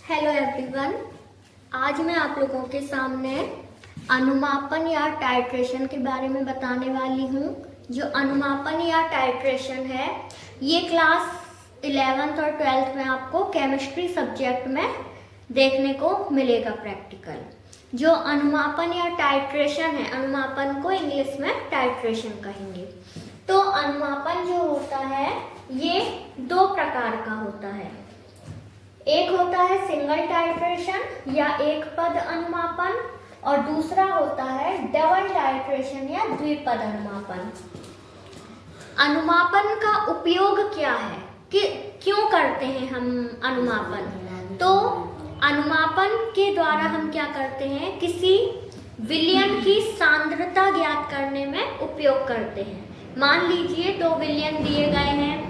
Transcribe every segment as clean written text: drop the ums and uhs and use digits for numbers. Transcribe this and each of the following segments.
Hello everyone, आज मैं आप लोगों के सामने अनुमापन या टाइट्रेशन के बारे में बताने वाली हूँ। जो अनुमापन या टाइट्रेशन है ये क्लास 11th और 12th में आपको केमिस्ट्री सब्जेक्ट में देखने को मिलेगा प्रैक्टिकल। जो अनुमापन या टाइट्रेशन है, अनुमापन को इंग्लिश में टाइट्रेशन कहेंगे। तो अनुमापन जो होता है ये दो प्रकार का होता है। एक होता है सिंगल टाइट्रेशन या एक पद अनुमापन और दूसरा होता है डबल टाइट्रेशन या द्विपद अनुमापन। अनुमापन का उपयोग क्या है कि क्यों करते हैं हम अनुमापन? तो अनुमापन के द्वारा हम क्या करते हैं, किसी विलयन की सांद्रता ज्ञात करने में उपयोग करते हैं। मान लीजिए दो विलयन दिए गए हैं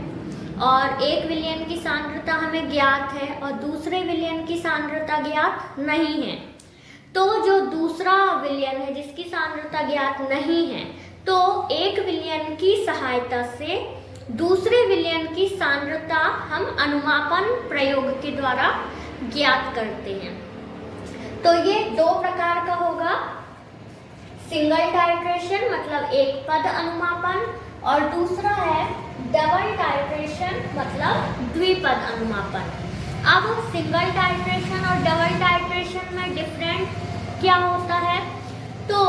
और एक विलयन की सांद्रता हमें ज्ञात है और दूसरे विलयन की सांद्रता ज्ञात नहीं है। तो जो दूसरा विलयन है जिसकी सांद्रता ज्ञात नहीं है, तो एक विलयन की सहायता से दूसरे विलयन की सांद्रता हम अनुमापन प्रयोग के द्वारा ज्ञात करते हैं। तो ये दो प्रकार का होगा, सिंगल टाइट्रेशन मतलब एक पद अनुमापन और दूसरा है डबल टाइट्रेशन मतलब द्विपद अनुमापन। अब सिंगल टाइट्रेशन और डबल टाइट्रेशन में डिफरेंट क्या होता है? तो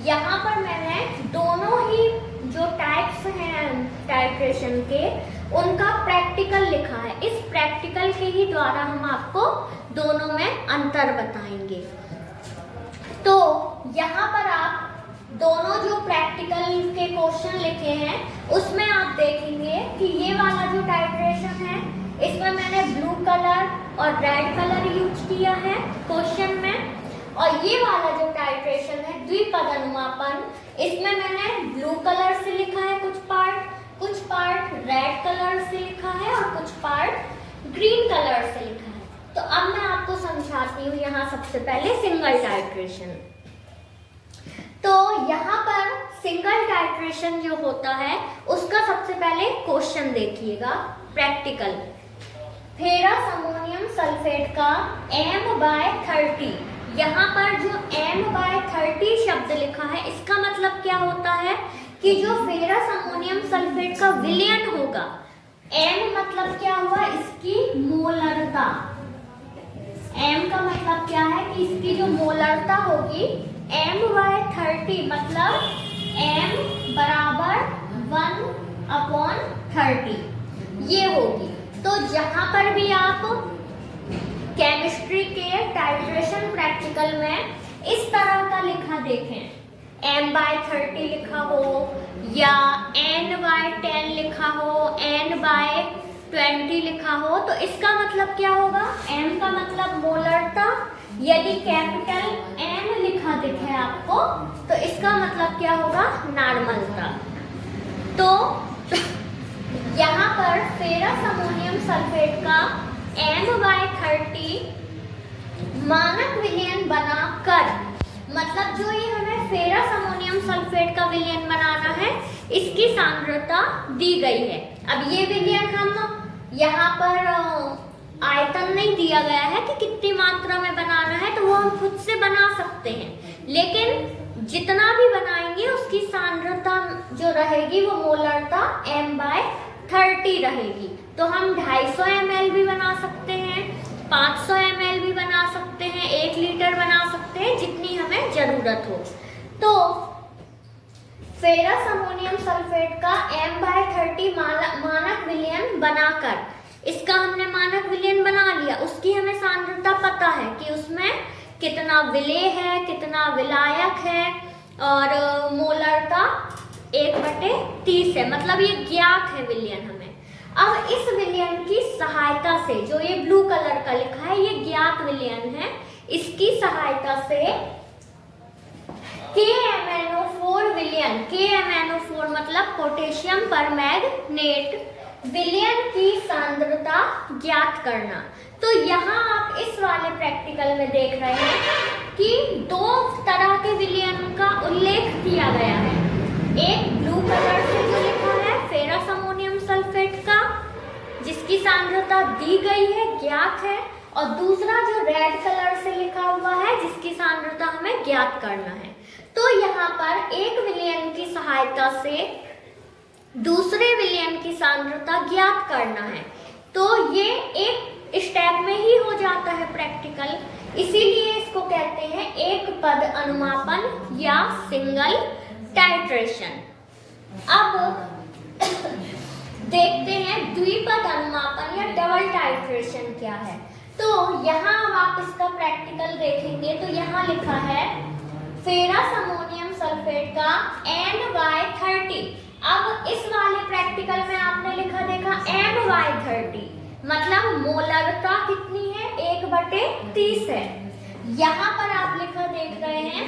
यहाँ पर मैंने दोनों ही जो टाइप्स हैं टाइट्रेशन के उनका प्रैक्टिकल लिखा है। इस प्रैक्टिकल के ही द्वारा हम आपको दोनों में अंतर बताएंगे। तो यहाँ पर आप दोनों जो प्रैक्टिकल के क्वेश्चन लिखे हैं उसमें आप देखेंगे कि ये वाला जो टाइट्रेशन है इसमें मैंने ब्लू कलर और रेड कलर यूज किया है क्वेश्चन में, और ये वाला जो टाइट्रेशन है द्विपद अनुमापन, इसमें मैंने ब्लू कलर से लिखा है कुछ पार्ट रेड कलर से लिखा है और कुछ पार्ट ग्रीन कलर से लिखा है। तो अब मैं आपको समझाती हूँ। यहाँ सबसे पहले सिंगल टाइट्रेशन। तो यहाँ पर सिंगल टाइट्रेशन जो होता है उसका सबसे पहले क्वेश्चन देखिएगा प्रैक्टिकल। फेरस अमोनियम सल्फेट का m/30, यहाँ पर जो m/30 शब्द लिखा है इसका मतलब क्या होता है कि जो फेरस अमोनियम सल्फेट का विलयन होगा, m मतलब क्या हुआ, इसकी मोलरता। m का मतलब क्या है कि इसकी जो मोलरता होगी m/30 मतलब m बराबर 1/30 ये होगी। तो जहां पर भी आप केमिस्ट्री के टाइट्रेशन प्रैक्टिकल में इस तरह का लिखा देखें, m/30 लिखा हो या n/10 लिखा हो, n/20 लिखा हो, तो इसका मतलब क्या होगा, m का मतलब मोलरता। यदि कैपिटल M लिखा दिखे आपको तो इसका मतलब क्या होगा, नॉर्मलता। तो यहाँ पर फेरस अमोनियम सल्फेट का m/30 मानक विलयन बनाकर, मतलब जो ये हमें फेरस अमोनियम सल्फेट का विलयन बनाना है इसकी सांद्रता दी गई है। अब ये विलयन हम यहाँ पर आयतन नहीं दिया गया है कि कितनी मात्रा में बनाना है, तो वो हम खुद से बना सकते हैं, लेकिन जितना भी बनाएंगे उसकी सांद्रता जो रहेगी वो मोलरता m/30 रहेगी। तो हम 250 ml भी बना सकते हैं, 500 ml भी बना सकते हैं, 1 लीटर बना सकते हैं, जितनी हमें जरूरत हो। तो फेरस अमोनियम सल्फेट का m/30 मानक विलयन बनाकर, इसका हमने मानक विलयन बना लिया, उसकी हमें सांद्रता पता है कि उसमें कितना विलेय है, कितना विलायक है और मोलरता 1/30 है, मतलब ये ज्ञात है विलयन हमें। अब इस विलयन की सहायता से, जो ये ब्लू कलर का लिखा है ये ज्ञात विलयन है, इसकी सहायता से KMnO4 विलयन, KMnO4 मतलब पोटेशियम परमैंगनेट विलयन की सांद्रता ज्ञात करना। तो यहाँ आप इस वाले प्रैक्टिकल में देख रहे हैं कि दो तरह के विलयन का उल्लेख किया गया है। एक ब्लू कलर से जो लिखा है फेरस अमोनियम सल्फेट का, जिसकी सांद्रता दी गई है, ज्ञात है, और दूसरा जो रेड कलर से लिखा हुआ है जिसकी सांद्रता हमें ज्ञात करना है। तो यहाँ पर एक विलयन की सहायता से दूसरे विलयन की सांद्रता ज्ञात करना है। तो ये एक स्टेप में ही हो जाता है प्रैक्टिकल, इसीलिए इसको कहते हैं एक पद अनुमापन या सिंगल टाइट्रेशन। अब देखते हैं द्विपद अनुमापन या डबल टाइट्रेशन क्या है। तो यहाँ अब आप इसका प्रैक्टिकल देखेंगे तो यहाँ लिखा है फेरस अमोनियम सल्फेट का NY30। अब इस वाले प्रैक्टिकल में आपने लिखा देखा MY30, मतलब मोलरता कितनी है, 1/30 है। यहाँ पर आप लिखा देख रहे हैं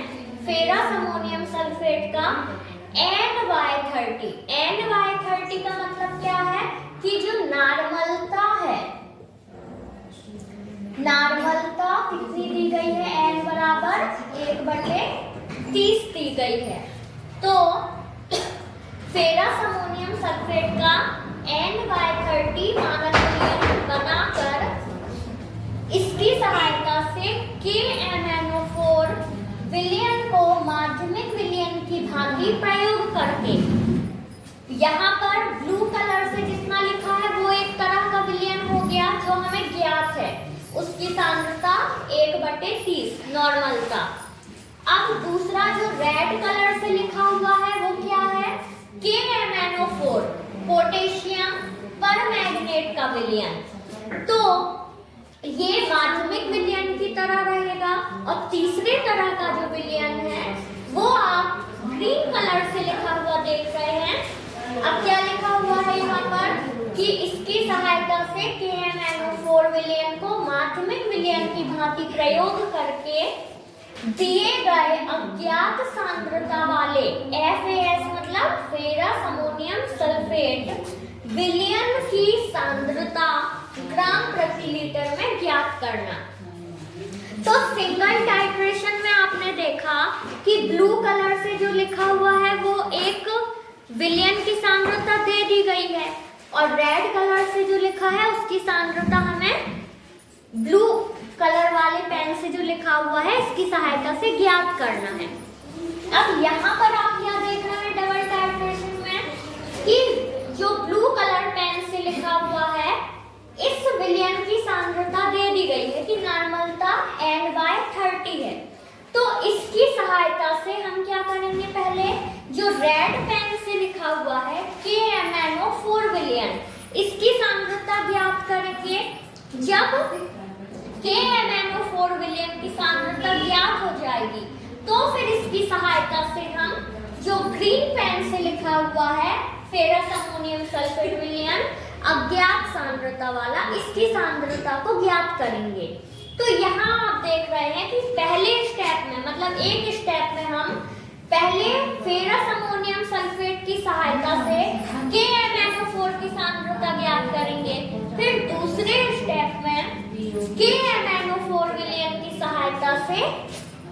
फेरस अमोनियम सल्फेट का NY30। NY30 का मतलब क्या है कि जो नॉर्मलता है, नॉर्मलता कितनी दी गई है, N बराबर 1/30 दी गई है। तो फेरस अमोनियम सल्फेट का NY30 मानक विलयन बनाकर इसकी सहायता से KMnO4 विलयन को माध्यमिक विलयन की भांति प्रयोग करके, यहाँ पर ब्लू कलर से जितना लिखा है वो एक तरह का विलयन हो गया जो हमें ज्ञात है, उसकी सांद्रता 1/30 नॉर्मल था। अब दूसरा जो रेड कलर से लिखा हुआ है वो क्या है, KMnO4 पोटेशियम परमैंगनेट का विलयन। तो ये माध्यमिक विलयन की तरह रहेगा। और तीसरे तरह का जो विलयन है वो आप ग्रीन कलर से लिखा हुआ देख रहे हैं। अब क्या लिखा हुआ है यहाँ पर कि इसकी सहायता से KMnO4 विलयन को माध्यमिक विलयन की भांति प्रयोग करके दिए गए अज्ञात सांद्रता वाले FAS मतलब फेरस अमोनियम सल्फेट विलयन की सांद्रता ग्राम प्रति लीटर में ज्ञात करना। तो सिंगल टाइट्रेशन में आपने देखा कि ब्लू कलर से जो लिखा हुआ है वो एक विलयन की सांद्रता दे दी गई है, और रेड कलर से जो लिखा है उसकी सांद्रता हमें ब्लू कलर वाले पेन से जो लिखा हुआ है इसकी सहायता से ज्ञात करना है। अब यहाँ पर आप क्या देख रहे हैं डबल टाइट्रेशन में कि जो ब्लू कलर पेन से लिखा हुआ है इस विलयन की सांद्रता दे दी गई है कि नॉर्मलता N/30 है। तो इसकी सहायता से हम क्या करेंगे, पहले जो रेड पेन से लिखा हुआ है KMnO4 विलयन, इसकी सांद्रता ज्ञात करेंगे। जब KMnO4 विलयन की सांद्रता ज्ञात हो जाएगी तो फिर इसकी सहायता से हम जो ग्रीन पेन से लिखा हुआ है फेरस अमोनियम सल्फेट विलयन अज्ञात सांद्रता वाला, इसकी सांद्रता को ज्ञात करेंगे। तो यहाँ आप देख रहे हैं कि पहले स्टेप में मतलब एक स्टेप में हम पहले फेरस अमोनियम सल्फेट की सहायता से KMnO4 की सांद्रता ज्ञात करेंगे, फिर दूसरे स्टेप में KMnO4 विलयन की सहायता से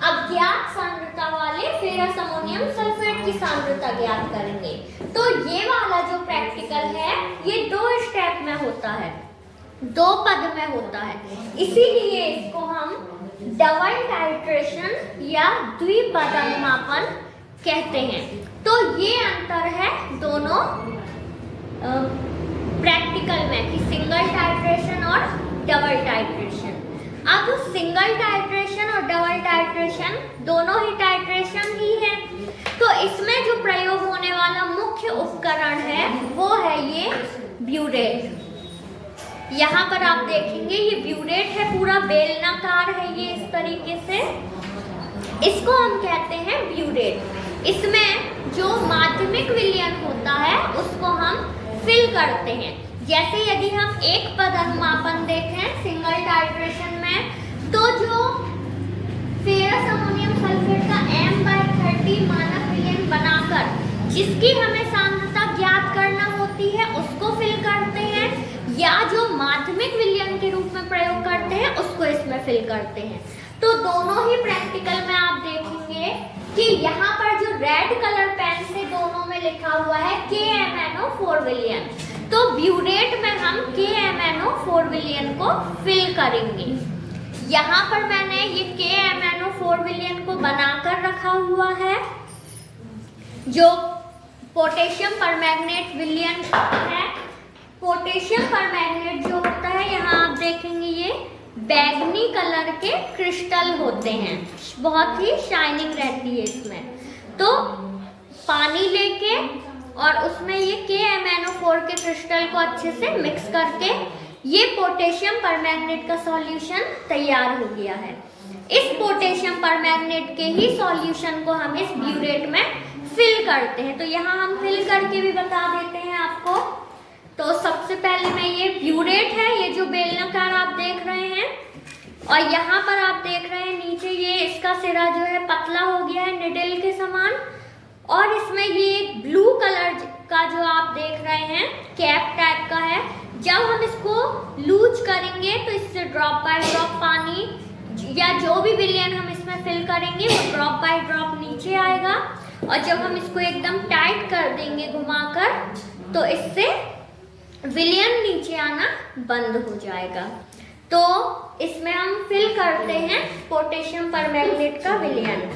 अज्ञात सांद्रता वाले फेरस अमोनियम सल्फेट की सांद्रता ज्ञात करेंगे। तो ये वाला जो प्रैक्टिकल है ये 2 स्टेप में होता है, 2 पद में होता है, इसीलिए इसको हम डबल टाइट्रेशन या द्विपद अनुमापन कहते हैं। तो ये अंतर है दोनों प्रैक्टिकल में कि सिंगल टाइट्रेशन और डबल टाइट्रेशन। अब सिंगल टाइट्रेशन और डबल टाइट्रेशन दोनों ही टाइट्रेशन ही है। तो इसमें जो प्रयोग होने वाला मुख्य उपकरण है वो है ये ब्यूरेट। यहाँ पर आप देखेंगे ये ब्यूरेट है, पूरा बेलनाकार है ये इस तरीके से, इसको हम कहते हैं ब्यूरेट। इसमें जो माध्यमिक विलयन होता है उसको हम फिल करते हैं। जैसे यदि हम एक पद अनुमापन देखें सिंगल टाइट्रेशन में, तो जो फेरस अमोनियम सल्फेट का M/30 मानक विलयन बनाकर जिसकी हमें सांद्रता ज्ञात करना होती है उसको फिल करते हैं, या जो माध्यमिक विलयन के रूप में प्रयोग करते हैं उसको इसमें फिल करते हैं। तो दोनों ही प्रैक्टिकल में आप देखेंगे कि यहाँ पर जो रेड कलर पेन से दोनों में लिखा हुआ है KMnO4 विलयन, तो ब्यूरेट में हम KMnO4 विलयन को फिल करेंगे। यहाँ पर मैंने ये KMnO4 विलयन को बनाकर रखा हुआ है। जो पोटेशियम परमैंगनेट विलयन है, पोटेशियम परमैंगनेट जो होता है, यहाँ आप देखेंगे ये बैगनी कलर के क्रिस्टल होते हैं, बहुत ही शाइनिंग रहती है इसमें। तो पानी लेके और उसमें ये KMnO4 के क्रिस्टल को अच्छे से मिक्स करके ये पोटेशियम परमैंगनेट का सॉल्यूशन तैयार हो गया है। इस पोटेशियम परमैंगनेट के ही सॉल्यूशन को हम इस ब्यूरेट में फिल करते हैं। तो यहाँ हम फिल करके भी बता देते हैं आपको। तो सबसे पहले में ये ब्यूरेट है, ये जो बेलनाकार आप देख रहे हैं, और यहाँ पर आप देख रहे हैं नीचे ये इसका सिरा जो है पतला हो गया है निडल के समान, और इसमें ये एक ब्लू कलर का जो आप देख रहे हैं कैप टाइप का है। जब हम इसको लूज करेंगे तो इससे ड्रॉप बाय ड्रॉप पानी या जो भी विलयन हम इसमें फिल करेंगे वो ड्रॉप बाय ड्रॉप नीचे आएगा, और जब हम इसको एकदम टाइट कर देंगे घुमाकर तो इससे विलयन नीचे आना बंद हो जाएगा। तो इसमें हम फिल करते हैं पोटेशियम परमैंगनेट का विलयन।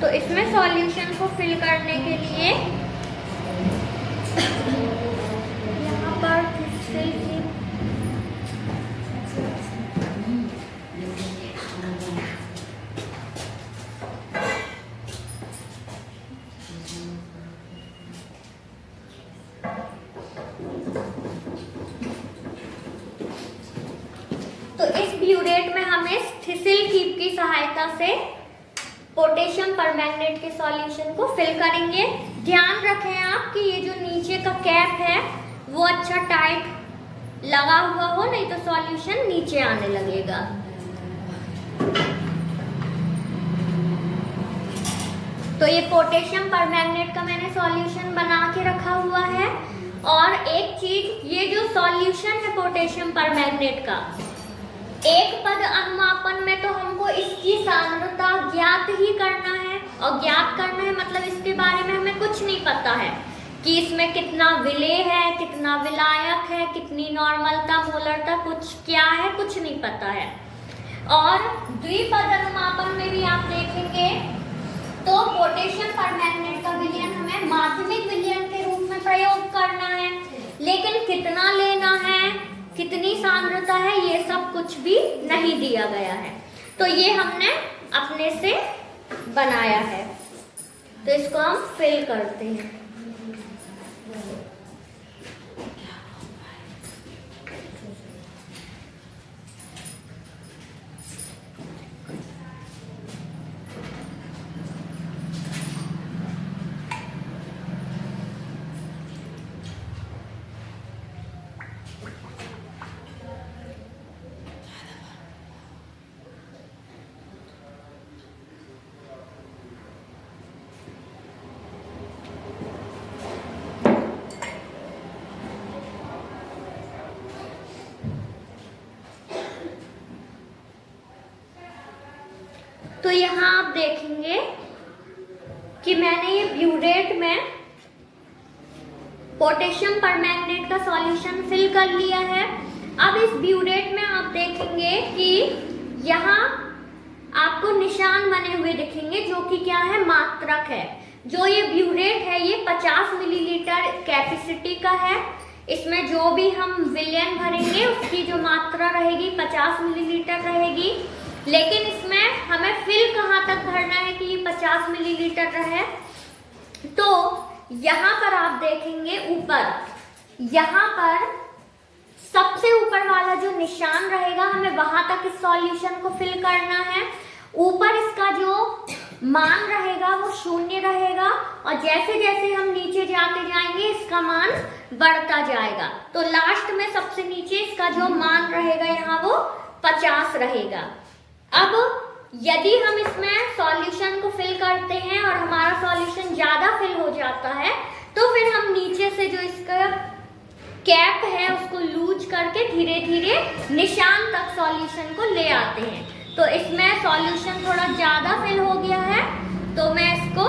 तो इसमें सॉल्यूशन को फिल करने के लिए यहाँ पर तो इस ब्यूरेट में हमें थिसिल कीप की सहायता से पोटेशियम परमैंगनेट के सॉल्यूशन को फिल करेंगे। ध्यान रखें आप कि ये जो नीचे का कैप है वो अच्छा टाइट लगा हुआ हो, नहीं तो सॉल्यूशन नीचे आने लगेगा। तो ये पोटेशियम परमैंगनेट का मैंने सॉल्यूशन बना के रखा हुआ है। और एक चीज, ये जो सॉल्यूशन है पोटेशियम परमैंगनेट का, एक पद अनुमापन में तो हमको इसकी सांद्रता ज्ञात ही करना है, और ज्ञात करना है मतलब इसके बारे में हमें कुछ नहीं पता है कि इसमें कितना विलेय है, कितना विलायक है, कितनी नॉर्मलता, मोलरता, कुछ क्या है, कुछ नहीं पता है। और द्विपद अनुमापन में भी आप देखेंगे तो पोटेशियम परमैंगनेट का विलयन हमें माध्यमिक विलयन के रूप में प्रयोग करना है, लेकिन कितना लेना है, कितनी सांद्रता है, ये सब कुछ भी नहीं दिया गया है। तो ये हमने अपने से बनाया है, तो इसको हम फिल करते हैं। तो यहाँ आप देखेंगे कि मैंने ये ब्यूरेट में पोटेशियम परमैंगनेट का सॉल्यूशन फिल कर लिया है। अब इस ब्यूरेट में आप देखेंगे कि यहाँ आपको निशान बने हुए दिखेंगे जो कि क्या है, मात्रक है। जो ये ब्यूरेट है ये 50 मिलीलीटर कैपेसिटी का है। इसमें जो भी हम विलयन भरेंगे उसकी जो मात्रा रहेगी 50 मिलीलीटर रहेगी, लेकिन इसमें हमें फिल कहाँ तक भरना है कि ये 50 मिलीलीटर रहे। तो यहाँ पर आप देखेंगे ऊपर, यहाँ पर सबसे ऊपर वाला जो निशान रहेगा हमें वहां तक इस सॉल्यूशन को फिल करना है। ऊपर इसका जो मान रहेगा वो 0 रहेगा, और जैसे जैसे हम नीचे जाते जाएंगे इसका मान बढ़ता जाएगा। तो लास्ट में सबसे नीचे इसका जो मान रहेगा यहाँ वो 50 रहेगा। अब यदि हम इसमें सॉल्यूशन को फिल करते हैं और हमारा सॉल्यूशन ज्यादा फिल हो जाता है तो फिर हम नीचे से जो इसका कैप है उसको लूज करके धीरे धीरे निशान तक सॉल्यूशन को ले आते हैं। तो इसमें सॉल्यूशन थोड़ा ज़्यादा फिल हो गया है, तो मैं इसको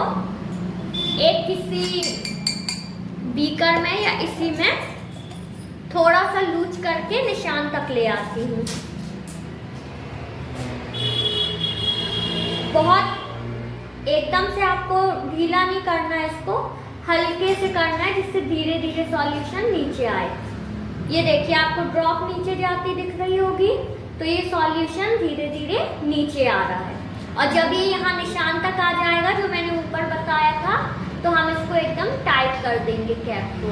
एक किसी बीकर में या इसी में थोड़ा सा लूज करके निशान तक ले आती हूँ। बहुत एकदम से आपको ढीला नहीं करना है, इसको हल्के से करना है, जिससे धीरे धीरे सॉल्यूशन नीचे आए। ये देखिए आपको ड्रॉप नीचे जाती दिख रही होगी, तो ये सॉल्यूशन धीरे धीरे नीचे आ रहा है। और जब ये यहाँ निशान तक आ जाएगा जो मैंने ऊपर बताया था, तो हम इसको एकदम टाइट कर देंगे कैप को।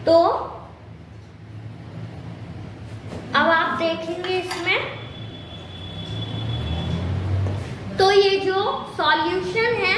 तो अब आप देखेंगे इसमें, तो ये जो सॉल्यूशन है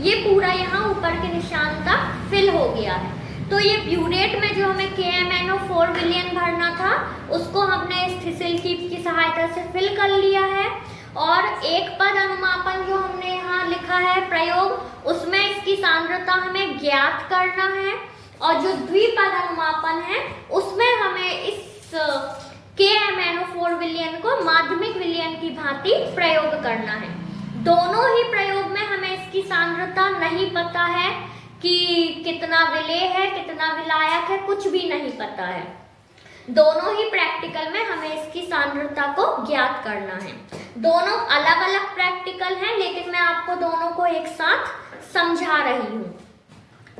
ये पूरा यहाँ ऊपर के निशान तक फिल हो गया है। तो ये ब्यूरेट में जो हमें KMnO4 विलियन भरना था, उसको हमने इस थिसिल कीप की सहायता से फिल कर लिया है। और एक पद अनुमापन जो हमने यहाँ लिखा है प्रयोग, उसमें इसकी सांद्रता हमें ज्ञात करना है। और जो द्विपद अनुमापन है उसमें हमें इस KMnO4 विलियन को माध्यमिक विलियन की भांति प्रयोग करना है। दोनों ही प्रयोग में हमें इसकी सांद्रता नहीं पता है कि कितना विलेय है, कितना विलायक है, कुछ भी नहीं पता है। दोनों ही प्रैक्टिकल में हमें इसकी सांद्रता को ज्ञात करना है। दोनों अलग अलग प्रैक्टिकल हैं, लेकिन मैं आपको दोनों को एक साथ समझा रही हूँ।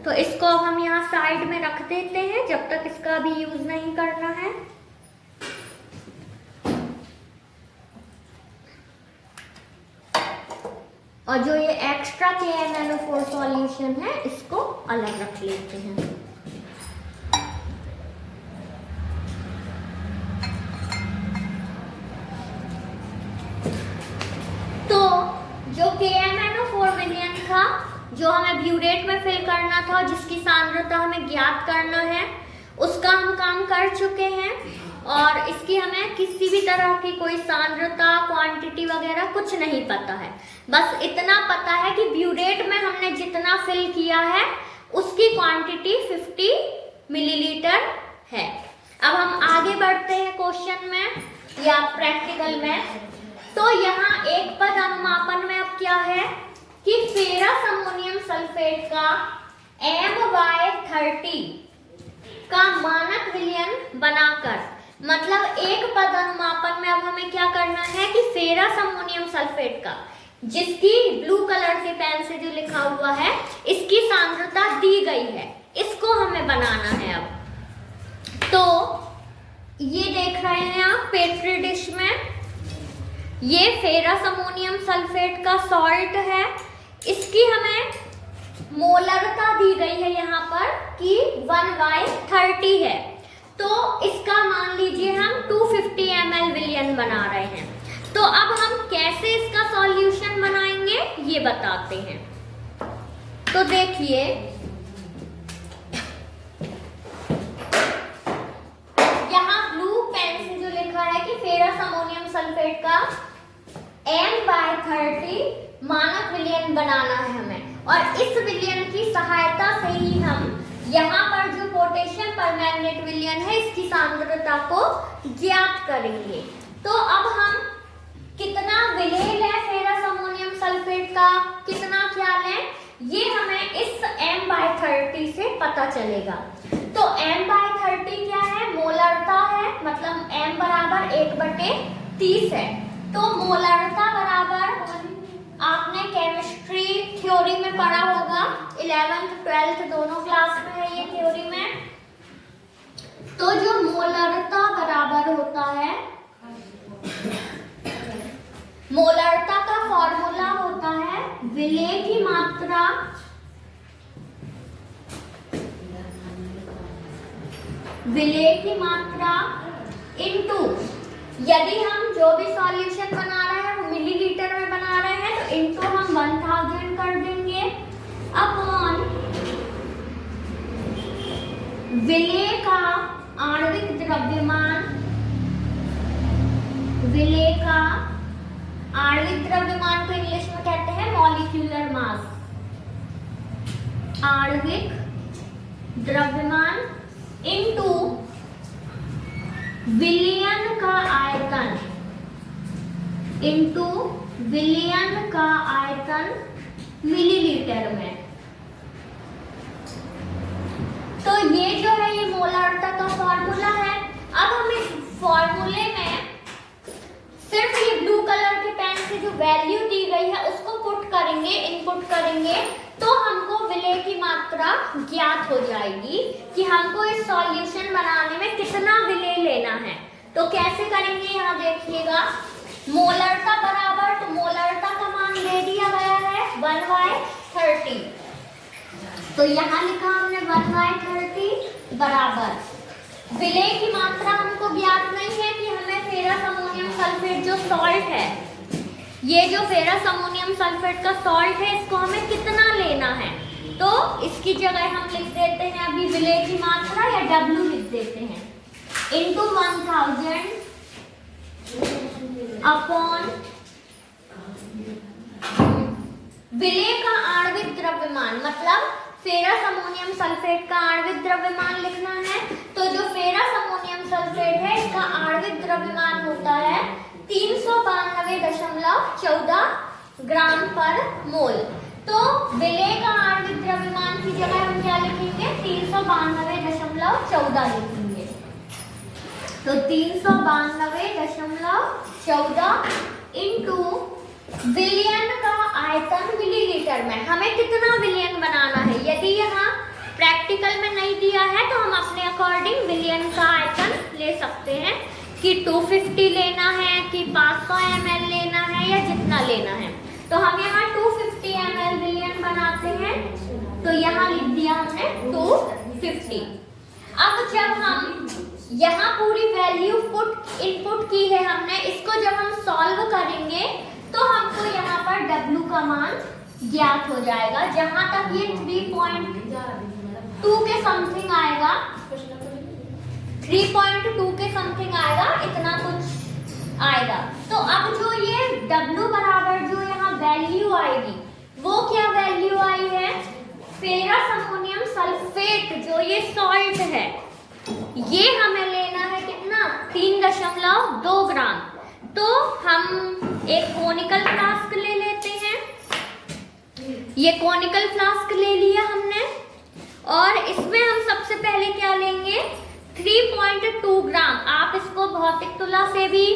तो इसको अब हम यहाँ साइड में रख देते हैं, जब तक इसका भी यूज नहीं करना है। और जो ये एक्स्ट्रा KMnO4 सॉल्यूशन है, इसको अलग रख लेते हैं। तो जो KMnO4 विलियन था, जो हमें ब्यूरेट में फिल करना था, जिसकी सांद्रता हमें ज्ञात करना है, उसका हम काम कर चुके हैं। और इसकी हमें किसी भी तरह की कोई सांद्रता, क्वांटिटी वगैरह कुछ नहीं पता है। बस इतना पता है कि ब्यूरेट में हमने जितना फिल किया है उसकी क्वांटिटी 50 मिलीलीटर है। अब हम आगे बढ़ते हैं क्वेश्चन में या प्रैक्टिकल में। तो यहाँ एक पद अनुमापन में अब क्या है कि फेरस अमोनियम सल्फेट का My30 का मानक विलयन बनाकर, मतलब एक पद अनुमापन में अब हमें क्या करना है कि फेरस अमोनियम सल्फेट का, जिसकी ब्लू कलर के पेन से जो लिखा हुआ है, इसकी सांद्रता दी गई है, इसको हमें बनाना है। अब तो ये देख रहे हैं आप पेट्री डिश में, ये फेरस अमोनियम सल्फेट का सॉल्ट है। इसकी हमें मोलरता दी गई है यहाँ पर कि 1/30 है। तो इसका मान लीजिए हम 250 ml विलियन बना रहे हैं। तो अब हम कैसे इसका सॉल्यूशन बनाएंगे ये बताते हैं। तो देखिए, यहाँ ब्लू पेन से जो लिखा है कि फेरस अमोनियम सल्फेट का M/30 मानक विलयन बनाना है हमें, और इस विलयन की सहायता से ही हम यहाँ पर जो पोटेशियम परमैंगनेट विलयन है, इसकी सांद्रता को ज्ञात करेंगे। तो अब हम कितना विलेय लें फेरस अमोनियम सल्फेट का, कितना क्या लें, ये हमें इस M/30 से पता चलेगा। तो M/30 क्या है? मोलरता है, मतलब M बराबर 1/30 है। तो मोलरता बराबर आपने केमिस्ट्री थ्योरी में पढ़ा होगा, 11th 12th दोनों क्लास में है ये थ्योरी में। तो जो मोलरता बराबर होता है, मोलरता का फॉर्मूला होता है विलेय की मात्रा इनटू, यदि हम जो भी सॉल्यूशन बना रहे हैं वो मिलीलीटर में बना रहे हैं, तो इनटू हम 1000 कर देंगे अपॉन विलेय का आणविक द्रव्यमान। विलेय का आणविक द्रव्यमान को इंग्लिश में कहते हैं मॉलिक्यूलर मास। आणविक द्रव्यमान इनटू विलयन का आयतन, इनटू विलयन का आयतन मिलीलीटर में। तो ये जो है ये मोलारता का फॉर्मूला है। अब हम इस फॉर्मूले में सिर्फ ये ब्लू कलर के पेन से जो वैल्यू दी गई है उसको पुट करेंगे, इनपुट करेंगे, तो हमको विलेय की मात्रा ज्ञात हो जाएगी कि हमको इस सॉल्यूशन बनाने में कितना विलेय लेना है। तो कैसे करेंगे, यहाँ देखिएगा, मोलारता बराबर, तो मोलारता का मान दे दिया गया है 1/30। तो यहाँ लिखा हमने 1/30 बराबर, विलेय की मात्रा हमको ज्ञात नहीं है कि हमें फेरस अमोनियम सल्फेट जो सॉल्ट है, ये जो फेरस अमोनियम सल्फेट का सॉल्ट है, इसको हमें कितना लेना है। तो इसकी जगह हम लिख देते हैं अभी विलेय की मात्रा या W लिख देते हैं, इनटू 1000 अपॉन विलेय का आणविक द्रव्यमान, मतलब फेरस अमोनियम सल्फेट का आणविक द्रव्यमान लिखना है। तो जो फेरस अमोनियम सल्फेट है इसका आणविक द्रव्यमान होता है 392.14 ग्राम पर मोल। तो विलेय का आणविक द्रव्यमान की जगह हम क्या लिखेंगे, 392.14 लिखेंगे। तो 392.14 इनटू विलयन का आयतन मिलीलीटर में। हमें कितना विलयन बनाना है, यदि यहाँ प्रैक्टिकल में नहीं दिया है तो हम अपने अकॉर्डिंग विलयन का आयतन ले सकते हैं कि 250 लेना है कि 500 ml लेना है या जितना लेना है। तो हम यहाँ 250 ml विलयन बनाते हैं, तो यहाँ लिख दिया हमने 250। अब जब हम यहाँ पूरी वैल्यू इनपुट की है हमने, इसको जब हम सॉल्व करेंगे तो हमको यहाँ पर W का मान ज्ञात हो जाएगा। जहां तक ये 3.2 के समथिंग आएगा, 3.2 के समथिंग आएगा, इतना कुछ आएगा। तो अब जो ये W बराबर जो यहाँ वैल्यू आएगी, वो क्या वैल्यू आई है, फेरस अमोनियम सल्फेट जो ये सॉल्ट है, ये हमें लेना है कितना, 3.2 ग्राम। तो हम एक कोनिकल फ्लास्क ले लेते हैं, ये कोनिकल फ्लास्क ले लिया हमने, और इसमें हम सबसे पहले क्या लेंगे, 3.2 ग्राम। आप इसको भौतिक तुला से भी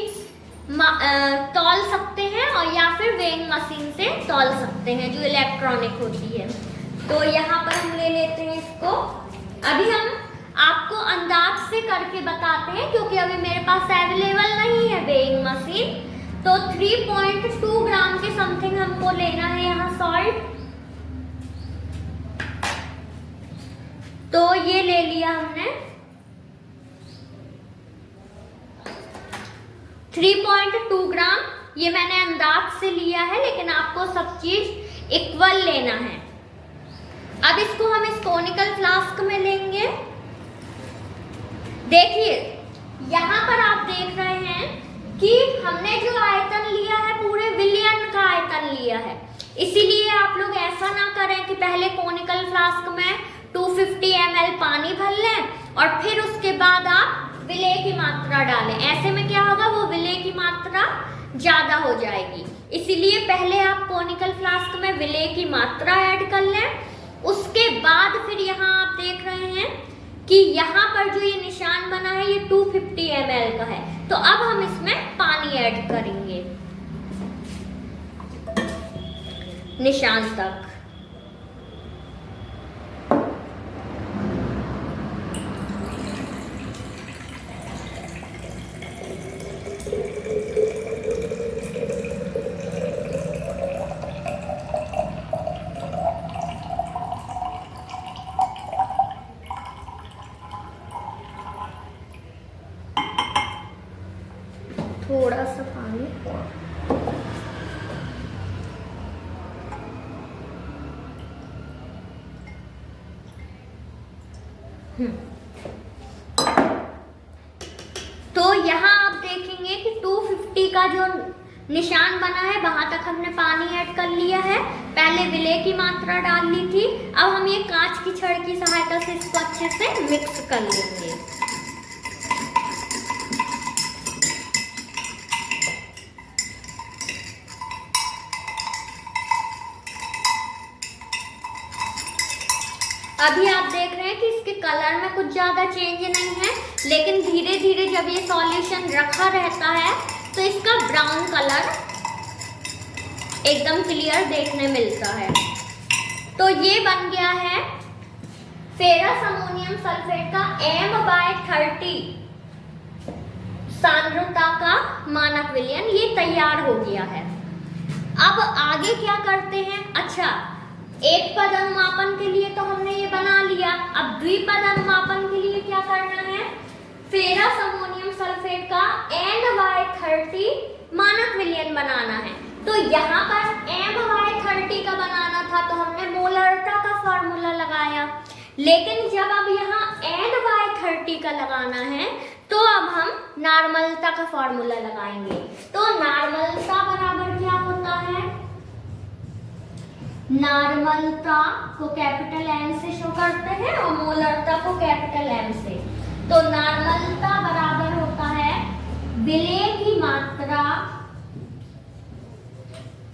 तौल सकते हैं और या फिर वेइंग मशीन से तौल सकते हैं जो इलेक्ट्रॉनिक होती है। तो यहाँ पर हम ले लेते हैं इसको। अभी हम आपको अंदाज से करके बताते हैं क्योंकि अभी मेरे पास अवेलेबल नहीं है वेइंग मशीन। तो 3.2 ग्राम के समथिंग हमको लेना है यहाँ सॉल्ट। तो ये ले लिया हमने 3.2 ग्राम, ये मैंने अंदाज से लिया है, लेकिन आपको सब चीज इक्वल लेना है। अब इसको हम इस कोनिकल फ्लास्क में लेंगे। देखिए यहाँ पर आप देख रहे हैं कि हमने जो आयतन लिया है पूरे विलयन का आयतन लिया है, इसीलिए आप लोग ऐसा ना करें कि पहले कोनिकल फ्लास्क में 250 ml पानी भर लें और फिर उसके बाद आप विलेय की मात्रा डालें। ऐसे में क्या होगा, वो विलेय की मात्रा ज्यादा हो जाएगी। इसीलिए पहले आप कोनिकल फ्लास्क में विलेय की मात्रा ऐड कर लें, उसके बाद फिर यहाँ आप देख रहे हैं कि यहाँ पर जो ये निशान बना है ये 250 ml का है। तो अब हम इसमें पानी ऐड करेंगे निशान तक। थोड़ा सा पानी तो यहाँ आप देखेंगे कि 250 का जो निशान बना है वहां तक हमने पानी ऐड कर लिया है। पहले विलेय की मात्रा डाल ली थी। अब हम ये कांच की छड़ की सहायता से इसको अच्छे से मिक्स कर लेंगे। अभी आप देख रहे हैं कि इसके कलर में कुछ ज्यादा चेंज नहीं है, लेकिन धीरे धीरे जब ये सॉल्यूशन रखा रहता है तो इसका ब्राउन कलर एकदम क्लियर देखने मिलता है। तो ये बन गया है फेरस अमोनियम सल्फेट का M/30 सांद्रता का मानक विलयन, ये तैयार हो गया है। अब आगे क्या करते हैं? अच्छा, एक पद अनुमापन के लिए तो हमने ये बना लिया। अब द्विपद अनुमापन के लिए क्या करना है? फेरस अमोनियम सल्फेट का N/30 मानक विलयन बनाना है। तो यहाँ पर M/30 का बनाना था तो हमने मोलरता का फॉर्मूला लगाया, लेकिन जब अब यहाँ N/30 का लगाना है तो अब हम नॉर्मलता का फॉर्मूला लगाएंगे। तो नॉर्मलता बराबर क्या होता है? नॉर्मलता को कैपिटल M से शो करते हैं और मोलरता को कैपिटल M से। तो नॉर्मलता बराबर होता है विलेय की मात्रा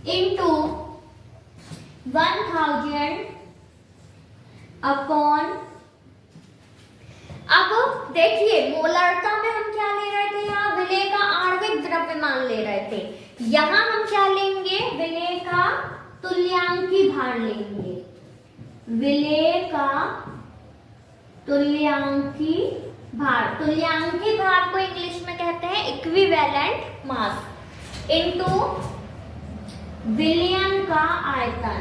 इंटू 1000 अपॉन। अब देखिए मोलरता में हम क्या ले रहे थे? यहाँ विलेय का आणविक द्रव्यमान ले रहे थे। यहाँ हम क्या लेंगे? विलेय का तुल्यांकी भार लेंगे। विलेय का तुल्यांकी भार, तुल्यांकी भार को इंग्लिश में कहते हैं इक्विवेलेंट मास, इनटू विलयन का आयतन,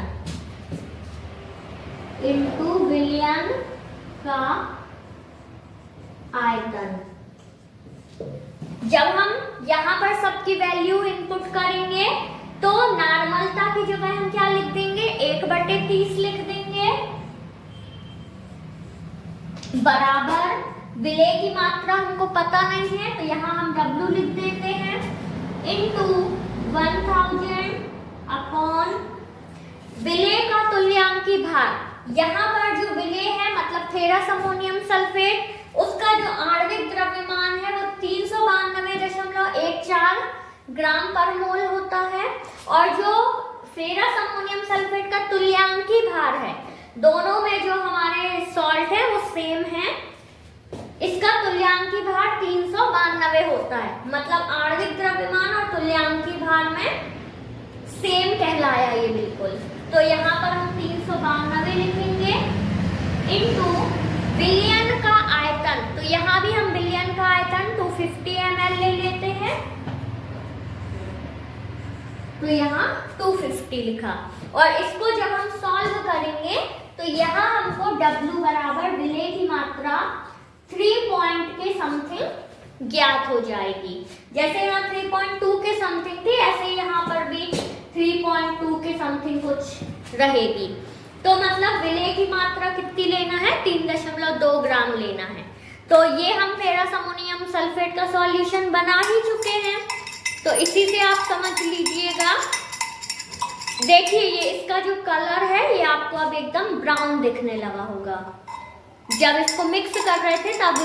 इनटू विलयन का आयतन। जब हम यहाँ पर सबकी वैल्यू इनपुट करेंगे तो नॉर्मलता की जगह हम क्या लिख देंगे? 1/30 लिख देंगे, बराबर विलेय की मात्रा हमको पता नहीं है तो यहाँ हम W लिख देते हैं, इनटू 1000 अपॉन विलेय का तुल्यांकी भार। यहाँ पर जो विलेय है मतलब फेरस अमोनियम सल्फेट, उसका जो आणविक द्रव्यमान है वो 392.14 ग्राम पर मोल होता है, और जो फेरस अमोनियम सल्फेट का तुल्यांकी भार है, दोनों में जो हमारे सॉल्ट है वो सेम है। इसका तुल्यांकी भार 392 होता है, मतलब आणविक द्रव्यमान और तुल्यांकी भार में सेम कहलाया ये बिल्कुल। तो यहाँ पर हम 392 लिखेंगे इनटू विलयन का आयतन। तो यहाँ भी हम विलयन का आयतन 250 ml ले लेते हैं, तो यहाँ 250 लिखा। और इसको जब हम सॉल्व करेंगे तो यहाँ हमको W बराबर विलेय की मात्रा 3 पॉइंट के समथिंग ज्ञात हो जाएगी। जैसे यहाँ 3.2 के समथिंग थी, ऐसे यहाँ पर भी 3.2 के समथिंग कुछ रहेगी। तो मतलब विलेय की मात्रा कितनी लेना है? 3.2 ग्राम लेना है। तो ये हम फेरस अमोनियम सल्फेट का सॉल्यूशन बना ही चुके हैं, तो इसी से आप समझ लीजिएगा। देखिए ये इसका जो कलर है ये आपको अब एकदम ब्राउन दिखने लगा होगा। जब इसको मिक्स कर रहे थे तब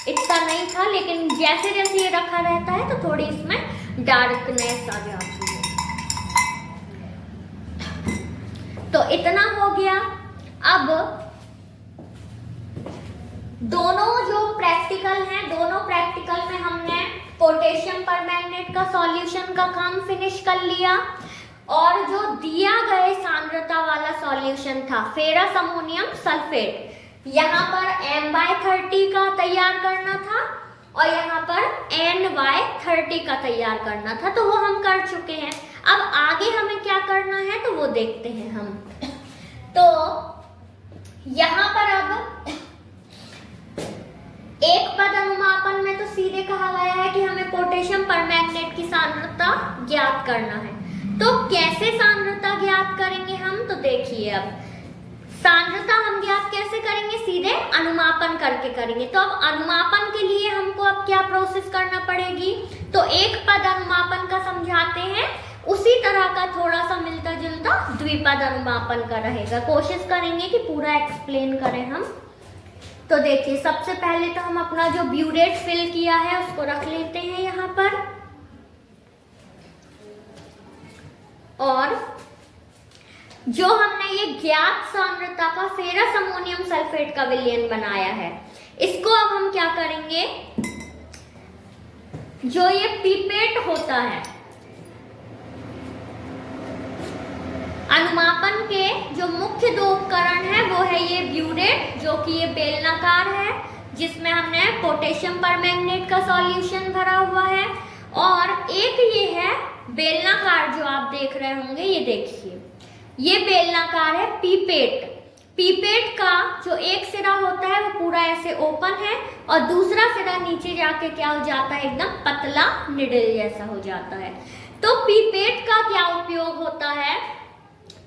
इतना नहीं था, लेकिन जैसे जैसे ये रखा रहता है तो थोड़ी इसमें डार्कनेस आ जाती है। तो इतना हो गया। अब दोनों जो प्रैक्टिकल हैं, दोनों प्रैक्टिकल में हमने पोटेशियम परमैंगनेट का सॉल्यूशन का काम फिनिश कर लिया, और जो दिया गए सांद्रता वाला सॉल्यूशन था फेरस अमोनियम सल्फेट, यहाँ पर M/30 का तैयार करना था और यहाँ पर N/30 का तैयार करना था, तो वो हम कर चुके हैं। अब आगे हमें क्या करना है तो वो देखते हैं हम। तो यहाँ पर अब एक पद अनुमापन में तो सीधे कहा गया है कि हमें पोटेशियम परमैंगनेट की सांद्रता ज्ञात करना है। तो कैसे सांद्रता ज्ञात करेंगे हम? तो देखिए अब सांद्रता हम ज्ञात कैसे करेंगे? सीधे अनुमापन करके करेंगे। तो अब अनुमापन के लिए हमको अब क्या प्रोसेस करना पड़ेगी, तो एक पद अनुमापन का समझाते हैं, उसी तरह का थोड़ा सा मिलता जुलता द्विपद अनुमापन का रहेगा। कोशिश करेंगे कि पूरा एक्सप्लेन करें हम। तो देखिए, सबसे पहले तो हम अपना जो ब्यूरेट फिल किया है उसको रख लेते हैं यहाँ पर, और जो हमने ये ज्ञात सांद्रता का फेरस अमोनियम सल्फेट का विलयन बनाया है, इसको अब हम क्या करेंगे, जो ये पीपेट होता है, अनुमापन के जो मुख्य दो उपकरण है वो है ये ब्यूरेट, जो कि ये बेलनाकार है, जिसमें हमने पोटेशियम परमैंगनेट का सॉल्यूशन भरा हुआ है, और एक ये है बेलनाकार जो आप देख रहे होंगे, ये देखिए, ये बेलनाकार है पीपेट। पीपेट का जो एक सिरा होता है वो पूरा ऐसे ओपन है, और दूसरा सिरा नीचे जाके क्या हो जाता है, एकदम पतला निडल जैसा हो जाता है। तो पीपेट का क्या उपयोग होता है,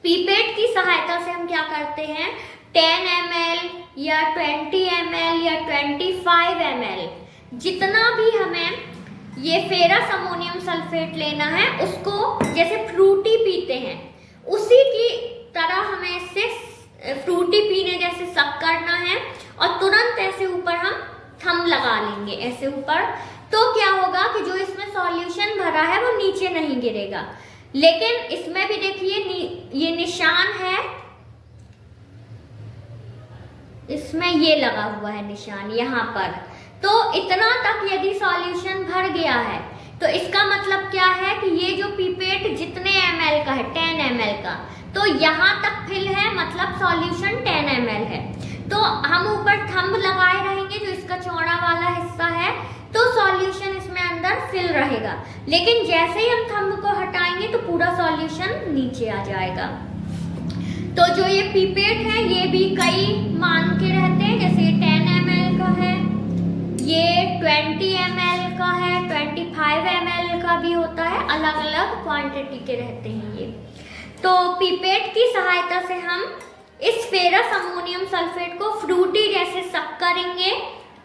पीपेट की सहायता से हम क्या करते हैं, 10 ml या 20 ml या 25 ml जितना भी हमें ये फेरस अमोनियम सल्फेट लेना है, उसको जैसे फ्रूटी पीते हैं उसी की तरह हमें इससे फ्रूटी पीने जैसे सक करना है, और तुरंत ऐसे ऊपर हम थंब लगा लेंगे ऐसे ऊपर। तो क्या होगा कि जो इसमें सॉल्यूशन भरा है वो नीचे नहीं गिरेगा। लेकिन इसमें भी देखिए ये निशान है, इसमें ये लगा हुआ है निशान यहाँ पर। तो इतना तक यदि सॉल्यूशन भर गया है तो इसका मतलब क्या है कि ये जो पीपेट जितने ml का है, 10 ml का, तो यहाँ तक फिल है, मतलब सॉल्यूशन 10 ml है। तो हम ऊपर थंब लगाए रहेंगे, जो इसका चौड़ा वाला हिस्सा है, तो सॉल्यूशन इसमें अंदर फिल रहेगा। लेकिन जैसे ही हम थंब को हटाएंगे तो पूरा सॉल्यूशन नीचे आ जाएगा। तो जो ये पीपेट है ये भी कई मान के रहते हैं, जैसे ये 10 ml का है, ये 20 ml का है, 25 ml का भी होता है, अलग अलग क्वांटिटी के रहते हैं ये। तो पीपेट की सहायता से हम इस फेरस अमोनियम सल्फेट को फ्रूटी जैसे सक करेंगे,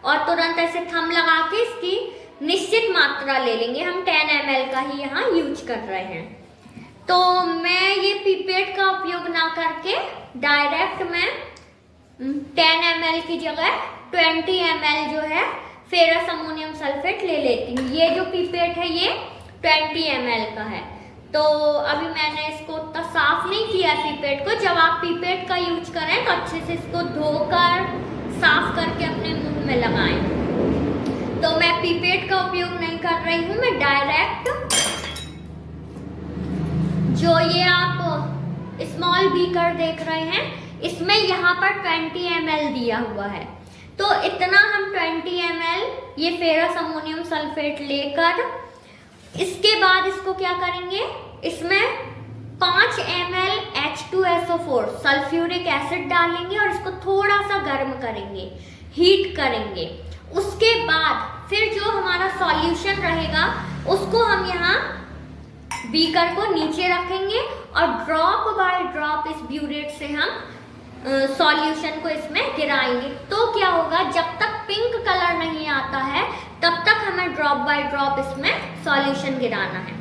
और तुरंत ऐसे थंब लगा के इसकी निश्चित मात्रा ले लेंगे। हम 10 ml का ही यहाँ यूज कर रहे हैं। तो मैं ये पीपेट का उपयोग ना करके डायरेक्ट मैं 10 ml की जगह 20 ml जो है फेरस अमोनियम सल्फेट ले लेती हूँ। ये जो पीपेट है ये 20 ml का है। तो अभी मैंने इसको उतना साफ नहीं किया पीपेट को। जब आप पीपेट का यूज करें तो अच्छे से इसको धोकर साफ करके अपने मुंह में लगाएं। तो मैं पीपेट का उपयोग नहीं कर रही हूँ, मैं डायरेक्ट जो ये आप स्मॉल बीकर देख रहे हैं इसमें यहाँ पर 20 ml दिया हुआ है। तो इतना हम 20 ml ये फेरस अमोनियम सल्फेट लेकर इसके बाद इसको क्या करेंगे, इसमें 5 ml H2SO4 सल्फ्यूरिक एसिड डालेंगे और इसको थोड़ा सा गर्म करेंगे, हीट करेंगे। उसके बाद फिर जो हमारा सॉल्यूशन रहेगा उसको हम यहाँ बीकर को नीचे रखेंगे और ड्रॉप बाय ड्रॉप इस ब्यूरेट से हम सॉल्यूशन को इसमें गिराएंगे। तो क्या होगा, जब तक पिंक कलर नहीं आता है तब तक हमें ड्रॉप बाय ड्रॉप इसमें सॉल्यूशन गिराना है।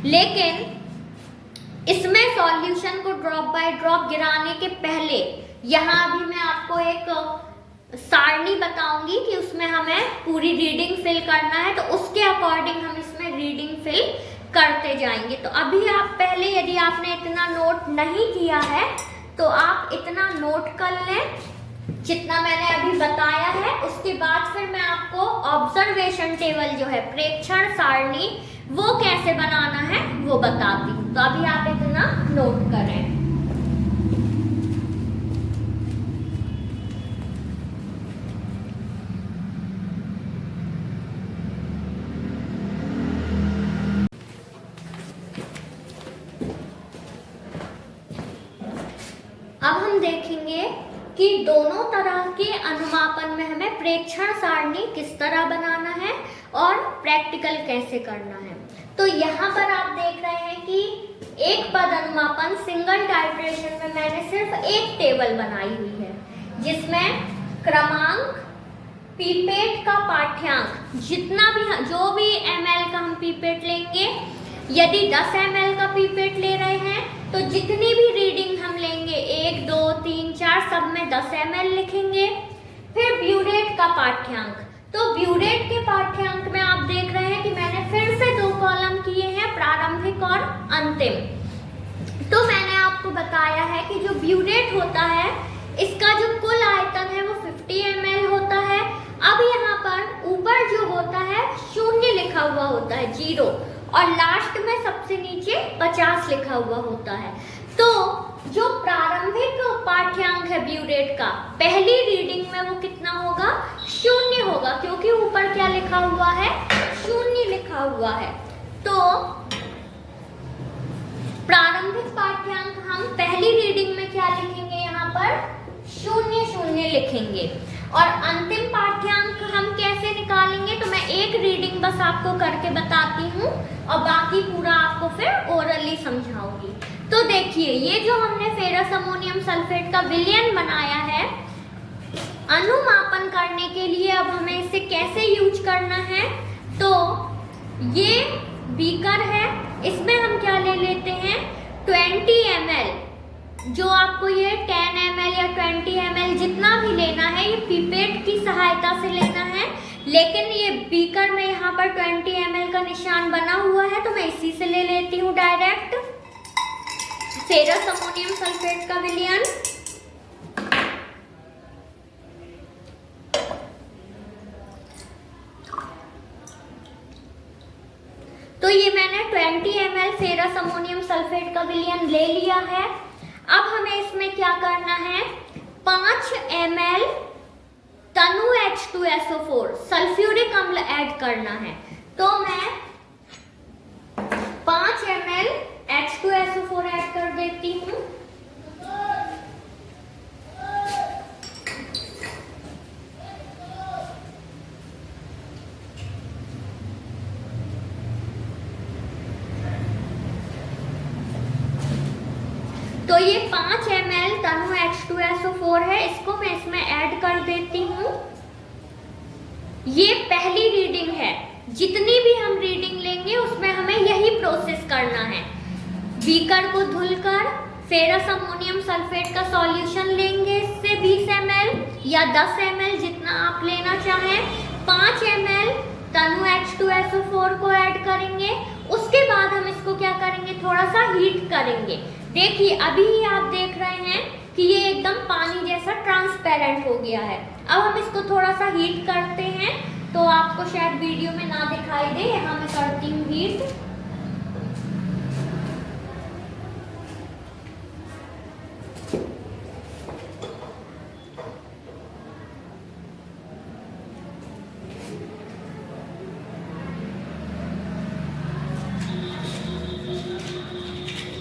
लेकिन इसमें सॉल्यूशन को ड्रॉप बाय ड्रॉप गिराने के पहले यहाँ अभी मैं आपको एक सारणी बताऊंगी कि उसमें हमें पूरी रीडिंग फिल करना है, तो उसके अकॉर्डिंग हम इसमें रीडिंग फिल करते जाएंगे। तो अभी आप पहले यदि आपने इतना नोट नहीं किया है तो आप इतना नोट कर लें जितना मैंने अभी बताया है। उसके बाद फिर मैं आपको ऑब्जर्वेशन टेबल जो है, प्रेक्षण सारणी, वो कैसे बनाना है वो बताती हूँ। तो अभी आप इतना नोट करें। अब हम देखेंगे कि दोनों तरह के अनुमापन में हमें प्रेक्षण सारणी किस तरह बनाना है और प्रैक्टिकल कैसे करना है। तो यहाँ पर आप देख रहे हैं कि एक पद अनुमापन सिंगल टाइट्रेशन में मैंने सिर्फ एक टेबल बनाई हुई है जिसमें क्रमांक पीपेट का पाठ्यांक, जितना भी जो भी ml का हम पीपेट लेंगे, यदि 10 ml का पीपेट ले रहे हैं तो जितनी भी रीडिंग हम लेंगे 1, 2, 3, 4 सब में 10 ml लिखेंगे। फिर ब्यूरेट का पाठ्यांक, तो ब्यूरेट के पाठ्यांक में आप देख रहे हैं कि मैंने फिर से 2 कॉलम किए हैं, प्रारंभिक और अंतिम। तो मैंने आपको बताया है कि जो ब्यूरेट होता है इसका जो कुल आयतन है वो 50 ml होता है। अब यहाँ पर ऊपर जो होता है 0 लिखा हुआ होता है, 0, और लास्ट में सबसे नीचे 50 लिखा हुआ होता है। तो जो प्रारंभिक पाठ्यांक है ब्यूरेट का, पहली रीडिंग में वो कितना होगा? 0 होगा, क्योंकि ऊपर क्या लिखा हुआ है? 0 लिखा हुआ है। तो प्रारंभिक पाठ्यांक हम पहली रीडिंग में क्या लिखेंगे? यहाँ पर 0, 0 लिखेंगे। और अंतिम पाठ्यांक हम कैसे निकालेंगे? तो मैं एक रीडिंग बस आपको करके बताती हूँ और बाकी पूरा आपको फिर ओरली समझाऊंगी। तो देखिए, ये जो हमने फेरस अमोनियम सल्फेट का विलयन बनाया है, अनुमापन करने के लिए अब हमें इसे कैसे यूज करना है? तो ये बीकर है, इसमें हम क्या ले लेते हैं? 20 ml। जो आपको ये 10 ml या 20 ml जितना भी लेना है, ये पीपेट की सहायता से लेना है। लेकिन ये बीकर में यहाँ पर 20 ml का निशान बना हुआ है, तो मैं इसी से ले लेती हूँ डायरेक्ट फेरस अमोनियम सल्फेट का विलयन। तो ये मैंने 20 ml फेरस अमोनियम सल्फेट का विलयन ले लिया है। अब हमें इसमें क्या करना है? 5 ml तनु H2SO4 सल्फ्यूरिक अम्ल ऐड करना है। तो मैं 5 ml H2SO4 ऐड कर देती हूँ। तो ये 5 ml तनु H2SO4 है, इसको मैं इसमें ऐड कर देती हूँ। ये पहली रीडिंग है, जितनी भी हम रीडिंग लेंगे उसमें हमें यही प्रोसेस करना है। बीकर को धुलकर फेरस अमोनियम सल्फेट का सॉल्यूशन लेंगे, इससे 20 ml या 10 ml जितना आप लेना चाहें। 5 ml तनु H2SO4 को ऐड करेंगे। उसके बाद हम इसको क्या करेंगे? थोड़ा सा हीट करेंगे। देखिए, अभी आप देख रहे हैं कि ये एकदम पानी जैसा ट्रांसपेरेंट हो गया है। अब हम इसको थोड़ा सा हीट करते हैं, तो आपको शायद वीडियो में ना दिखाई दे, यहाँ मैं करती हूँ हीट।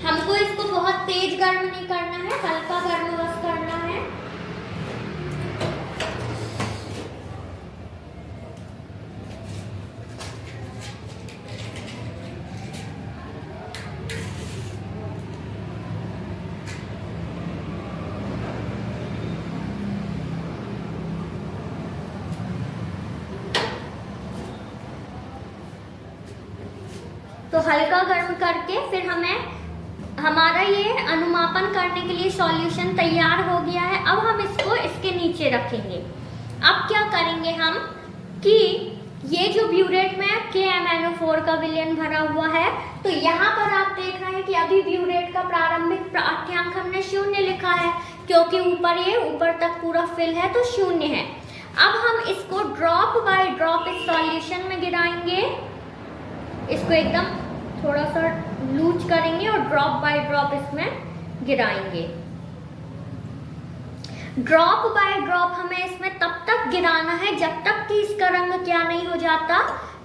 हमको इसको बहुत तेज गर्म नहीं करना है, हल्का गर्म बस करना है। तो हल्का गर्म करके फिर हमारा ये अनुमापन करने के लिए सॉल्यूशन तैयार हो गया है। अब हम इसको इसके नीचे रखेंगे। अब क्या करेंगे हम कि ये जो ब्यूरेट में KMnO4 का विलयन भरा हुआ है, तो यहाँ पर आप देख रहे हैं कि अभी ब्यूरेट का प्रारंभिक पाठ्यांक हमने 0 लिखा है, क्योंकि ऊपर तक पूरा फिल है तो 0 है। अब हम इसको ड्रॉप बाय ड्रॉप इस सॉल्यूशन में गिराएंगे। इसको एकदम थोड़ा सा लूज करेंगे और ड्रॉप बाय ड्रॉप इसमें गिराएंगे। ड्रॉप बाय ड्रॉप हमें इसमें तब तक गिराना है जब तक कि इसका रंग क्या नहीं हो जाता?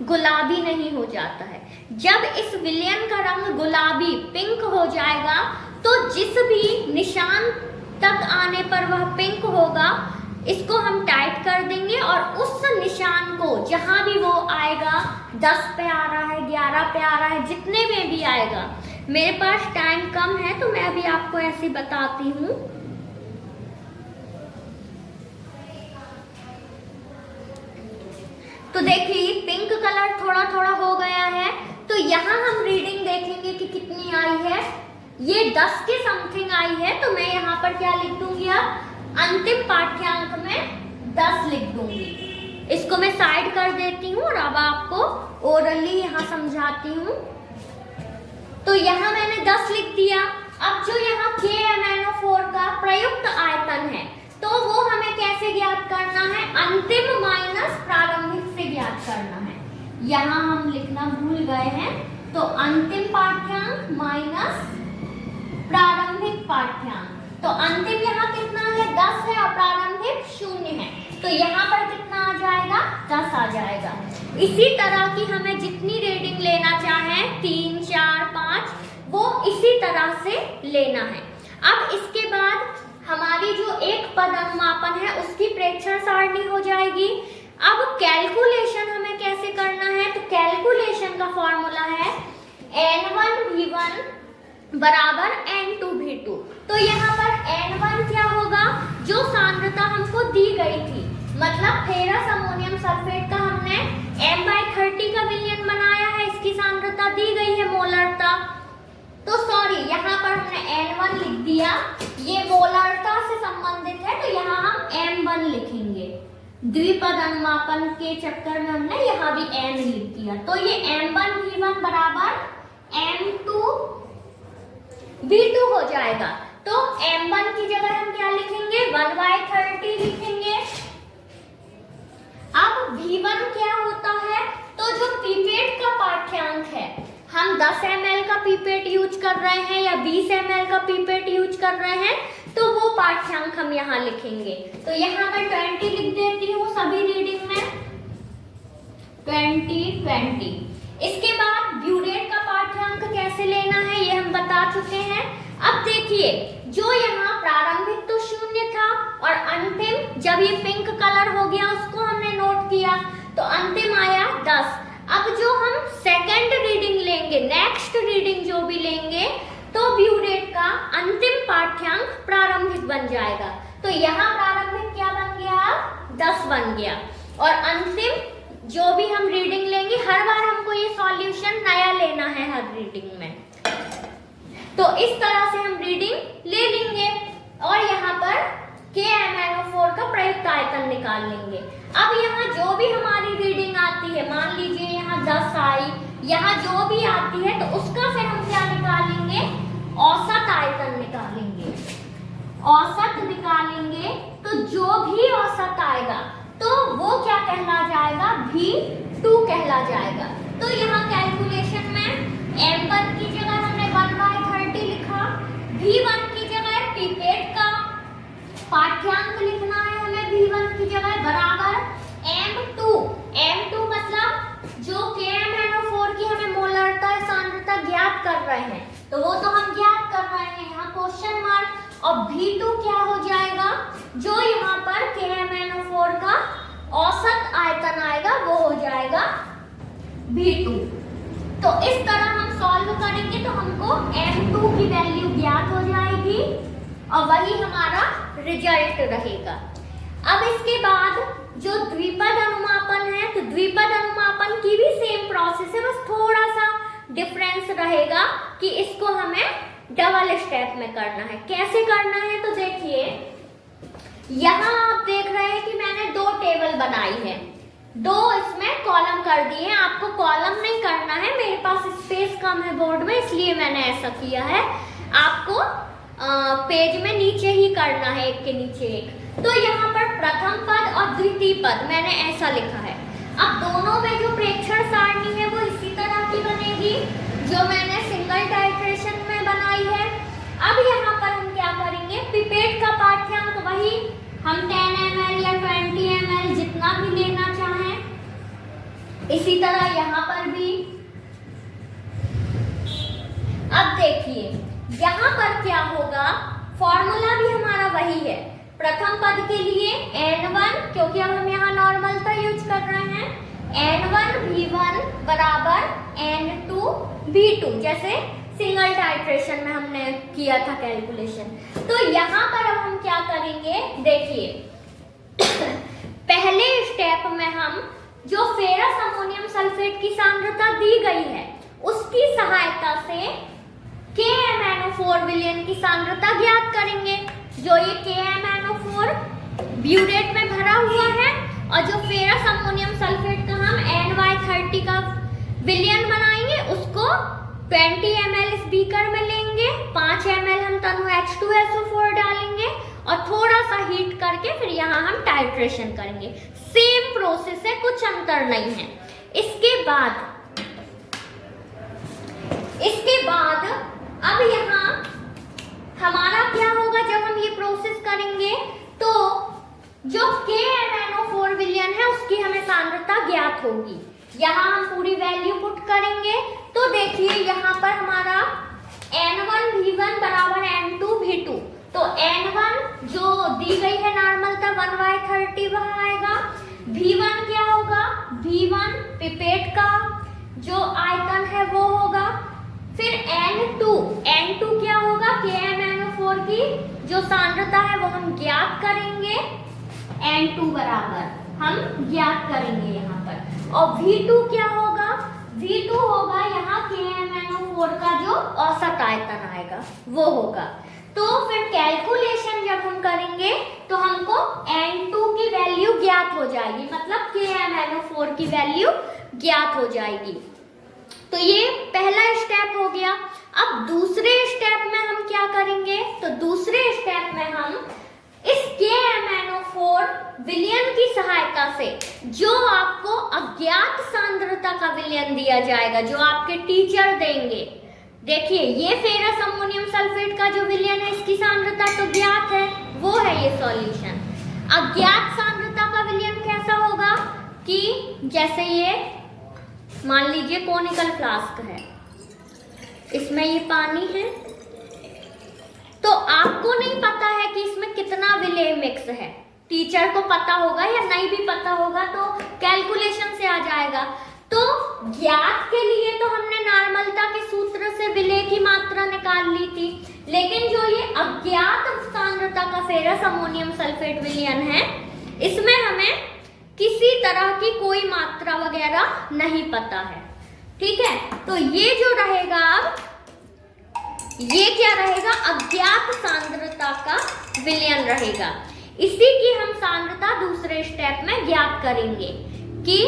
गुलाबी नहीं हो जाता है। जब इस विलयन का रंग गुलाबी पिंक हो जाएगा, तो जिस भी निशान तक आने पर वह पिंक होगा, इसको हम टाइट कर देंगे और उस निशान को जहां भी वो आएगा, 10 पे आ रहा है, 11 पे आ रहा है, जितने में भी आएगा। मेरे पास टाइम कम है तो मैं अभी आपको ऐसे बताती हूँ। तो देखिए पिंक कलर थोड़ा थोड़ा हो गया है। तो यहाँ हम रीडिंग देखेंगे कि कितनी आई है। ये 10 के समथिंग आई है, तो मैं यहाँ पर क्या लिख दूंगी, अब अंतिम पाठ्यांक में 10 लिख दूंगी। इसको मैं साइड कर देती हूँ और अब आपको ओरली यहाँ समझाती हूँ। तो यहाँ मैंने 10 लिख दिया। अब जो यहाँ KMnO4 का प्रयुक्त आयतन है, तो वो हमें कैसे ज्ञात करना है, अंतिम माइनस प्रारंभिक से ज्ञात करना है। यहाँ हम लिखना भूल गए हैं, तो अंतिम पाठ्यांक माइनस प्रारंभिक पाठ्यांक। तो अंतिम यहाँ कितना है, 10 है और प्रारंभिक 0 है, तो यहाँ पर कितना आ जाएगा, 10 आ जाएगा। इसी तरह की हमें जितनी रीडिंग लेना चाहें 3, 4, 5, वो इसी तरह से लेना है। अब इसके बाद हमारी जो एक पद अनुमापन है उसकी प्रेक्षण सारणी हो जाएगी। अब कैलकुलेशन हमें कैसे करना है, तो कैलकुलेशन का फॉर्मूला है N1V1 बराबर N2V2। तो यहाँ पर N1 क्या होगा, जो सांद्रता हमको दी गई थी, मतलब फेरस अमोनियम सल्फेट का हमने M/30 का विलयन बनाया है, इसकी सांद्रता दी गई है मोलरता। तो सॉरी, यहाँ पर हमने N1 लिख दिया, ये मोलरता से संबंधित है, तो यहाँ हम M1 लिखेंगे। द्विपद अनुमापन के चक्कर में हमने यहाँ भी N लिख दिया। तो ये M1V1 बराबर M2V2 हो जाएगा। तो M1 की जगह हम क्या लिखेंगे, 1/30 लिखेंगे। अब V1 क्या होता है, तो जो पीपेट का पाठ्यांक है, हम 10 ml का पीपेट यूज कर रहे हैं या 20 ml का पीपेट यूज कर रहे हैं, तो वो पाठ्यांक हम यहाँ लिखेंगे। तो यहाँ मैं 20 लिख देती हूँ सभी रीडिंग में, 20। इसके बाद ब्यूरेट का पाठ्यांक कैसे लेना है ये हम बता चुके हैं। अब देखिए, जो यहाँ प्रारंभिक तो 0 था और अंतिम जब ये पिंक कलर हो गया उसको हमने नोट किया, तो अंतिम आया 10। अब जो हम सेकेंड रीडिंग लेंगे, नेक्स्ट रीडिंग जो भी लेंगे, तो ब्यूरेट का अंतिम पाठ्यांक प्रारंभिक बन जाएगा। तो यहाँ प्रारंभिक क्या बन गया, 10 बन गया। और अंतिम जो भी हम रीडिंग लेंगे, हर बार हमको ये सॉल्यूशन नया लेना है हर रीडिंग में। तो इस तरह से हम रीडिंग ले लेंगे और यहाँ पर KMnO4 का प्रयुक्त आयतन निकाल लेंगे। अब यहाँ जो भी हमारी रीडिंग आती है, मान लीजिए यहाँ 10 आई, यहाँ जो भी आती है, तो उसका फिर हम क्या निकालेंगे, औसत आयतन निकालेंगे। औसत निकालेंगे तो जो भी औसत आएगा तो वो क्या कहला जाएगा, V2 कहला जाएगा। तो यहाँ कैलकुलेशन में M1 की जगह हमने 1/30 लिखा, V1 की जगह पीपेट का पाठ्यांक लिखना है हमें, V1 की जगह बराबर M2 मतलब जो KMnO4 की हमें मोलरता सांद्रता ज्ञात कर रहे हैं, तो वो तो हम ज्ञात कर रहे हैं, यहाँ क्वेश्चन मार्क। और V2 क्या हो जाएगा, जो यहाँ पर KMnO4 का औसत आयतन आएगा वो हो जाएगा V2। तो इस तरह हम सॉल्व करेंगे तो हमको M2 की वैल्यू ज्ञात हो जाएगी और वही हमारा रिजल्ट रहेगा। अब इसके बाद जो द्विपद अनुमापन है, तो द्विपद अनुमापन की भी सेम प्रोसेस है, बस थोड़ा सा डिफरेंस रहेगा कि इसको हमें डबल स्टेप में करना है। कैसे करना है, तो देखिए यहाँ आप देख रहे हैं कि मैंने 2 टेबल बनाई है, 2 इसमें कॉलम कर दिए हैं। आपको कॉलम नहीं करना है, मेरे पास स्पेस कम है बोर्ड में, इसलिए मैंने ऐसा किया है। आपको पेज में नीचे ही करना है, एक के नीचे एक। तो यहाँ पर प्रथम पद और द्वितीय पद मैंने ऐसा लिखा है। अब दोनों में जो प्रेक्षण सारणी है वो इसी तरह की बनेगी जो मैंने सिंगल टाइट्रेशन में बनाई है। अब यहाँ पर हम क्या करेंगे, पिपेट का पाठ्यांक वही हम 10 ml या 20 ml जितना भी लेना चाहें, इसी तरह यहाँ पर भी। अब देखिए यहाँ पर क्या होगा, फॉर्मूला भी हमारा वही है। प्रथम पद के लिए N1, क्योंकि अब हम यहाँ नॉर्मलता यूज कर रहे हैं, N1V1 बराबर N2V2, जैसे सिंगल टाइट्रेशन में हमने किया था कैलकुलेशन। तो यहाँ पर अब हम क्या करेंगे, देखिए पहले स्टेप में हम जो फेरस अमोनियम सल्फेट की सांद्रता दी गई है उसकी सहायता से KMnO4 विलयन की सांद्रता ज्ञात करेंगे। जो ये KMnO4 ब्यूरेट में भरा हुआ है और जो फेरस अमोनियम सल्फेट का हम NY30 का विलयन बनाएंगे उसको 20 ml इस बीकर में लेंगे, 5 ml हम तनु H2SO4 डालेंगे और थोड़ा सा हीट करके फिर यहाँ हम टाइट्रेशन करेंगे। सेम प्रोसेस है, कुछ अंतर नहीं है। इसके बाद अब यहाँ हमारा क्या होगा, जब हम ये प्रोसेस करेंगे तो जो KMnO4 विलयन है उसकी हमें सांद्रता ज्ञात होगी। यहाँ हम पूरी वैल्यू पुट करेंगे तो देखिए यहाँ पर हमारा N1V1 बराबर N2V2, तो N1 जो दी गई है नॉर्मलता 1/30 वह आएगा। V1 क्या होगा, V1 पिपेट का जो आयतन है वो होगा। फिर N2 क्या होगा, KMnO4 की जो सांद्रता है वो हम ज्ञात करेंगे, N2 बराबर हम ज्ञात करेंगे यहाँ पर। और V2 क्या होगा, V2 होगा यहाँ KMnO4 का जो औसत आयतन आएगा वो होगा। तो फिर कैलकुलेशन जब हम करेंगे तो हमको N2 की वैल्यू ज्ञात हो जाएगी, मतलब KMnO4 की वैल्यू ज्ञात हो जाएगी। तो ये पहला स्टेप हो गया। अब दूसरे स्टेप में हम क्या करेंगे, तो दूसरे स्टेप में हम इस KMnO4 विलयन की सहायता से जो आपको अज्ञात सांद्रता का विलयन दिया जाएगा, जो आपके टीचर देंगे, देखिए ये फेरस अमोनियम सल्फेट का जो विलयन है इसकी सांद्रता तो ज्ञात है, वो है ये सॉल्यूशन। अज्ञात सांद्रता का विलयन कैसा होगा कि जैसे ये मान लीजिए कोनिकल फ्लास्क है, इसमें ये पानी है, तो आपको नहीं पता है कि इसमें कितना विलेय मिक्स है, टीचर को पता होगा या नहीं भी पता होगा तो कैलकुलेशन से आ जाएगा। तो ज्ञात के लिए तो हमने नॉर्मलता के सूत्र से विलेय की मात्रा निकाल ली थी, लेकिन जो ये अज्ञात सांद्रता का फेरस अमोनियम सल्फेट विलयन है इसमें हमें किसी तरह की कोई मात्रा वगैरह नहीं पता है, ठीक है। तो ये जो रहेगा, अब ये क्या रहेगा, अज्ञात सांद्रता का विलयन रहेगा। इसी की हम सांद्रता दूसरे स्टेप में ज्ञात करेंगे कि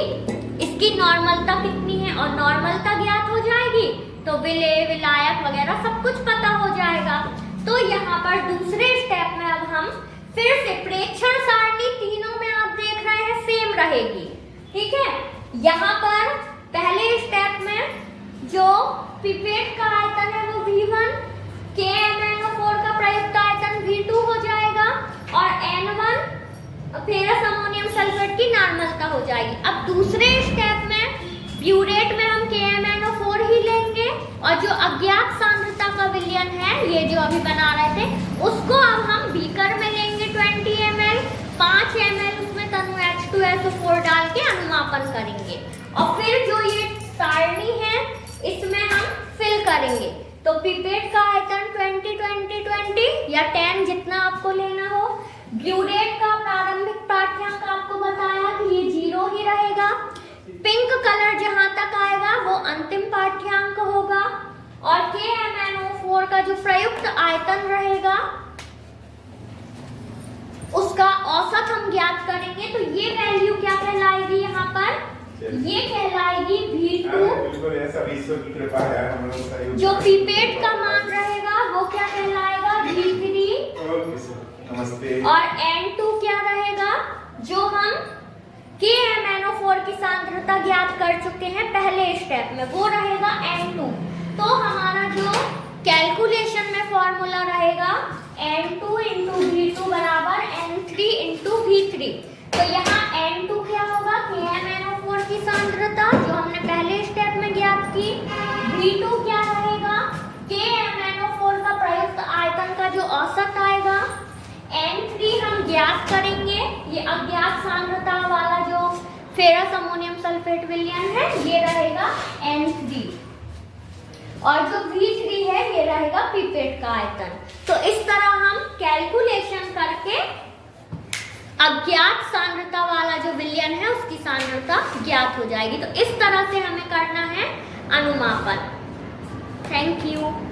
इसकी नॉर्मलता कितनी है, और नॉर्मलता ज्ञात हो जाएगी तो विलेय विलायक वगैरह सब कुछ पता हो जाएगा। तो यहाँ पर दूसरे स्टेप में अब हम फिर से प्रेक्षण सारणी तीनों में आप देख रहे हैं सेम रहेगी, ठीक है। यहाँ पर पहले स्टेप में जो पिपेट का आयतन है वो V1, KMnO4 का प्रयुक्त आयतन V2 हो जाएगा और N1 फेरस अमोनियम सल्फेट की नॉर्मलता हो जाएगी। अब दूसरे स्टेप में ब्यूरेट में हम KMnO4 ही लेंगे और जो अज्ञात सांद्रता का विलयन है, ये जो अभी बना रहे थे, उसको अब हम बीकर में लेंगे 20 ml, 5 ml उसमें तनु H2SO4 डाल के अनुमापन करेंगे और फिर जो ये सारणी है इसमें हम फिल करेंगे। तो पिपेट का आयतन 20 20 20 या 10 जितना आपको लेना हो। ब्यूरेट का प्रारंभिक पाठ्यांक आपको बताया कि ये 0 ही रहेगा। पिंक कलर जहां तक आएगा वो अंतिम पाठ्यांक होगा और KMnO4 का जो प्रयुक्त आयतन रहेगा उसका औसत हम ज्ञात करेंगे। तो ये वैल्यू क्या कहलाएगी, यहाँ पर ये कहलाएगी V2। जो पिपेट का मान रहेगा वो क्या कहलाएगा, V3। और N2 क्या रहेगा, जो हम KMnO4 की सांद्रता ज्ञात कर चुके हैं पहले स्टेप में, वो रहेगा N2। तो हमारा जो कैलकुलेशन में फॉर्मूला रहेगा N2 × V2 बराबर N3 × V3। तो यहाँ N2 क्या होगा, KMnO4 की सांद्रता जो हमने पहले स्टेप में ज्ञात की। V2 क्या रहेगा, KMnO4 का प्रयुक्त आयतन का जो औसत आएगा। N3 हम ज्ञात करेंगे, ये अज्ञात सांद्रता वाला जो फेरस अमोनियम सल्फेट विलयन है ये रहेगा N3 और जो V3 है ये रहेगा पिपेट का आयतन। तो इस तरह हम कैलकुलेशन करके अज्ञात सांद्रता वाला जो विलयन है उसकी सांद्रता सांद्रता ज्ञात हो जाएगी। तो इस तरह से हमें करना है अनुमापन। Thank you.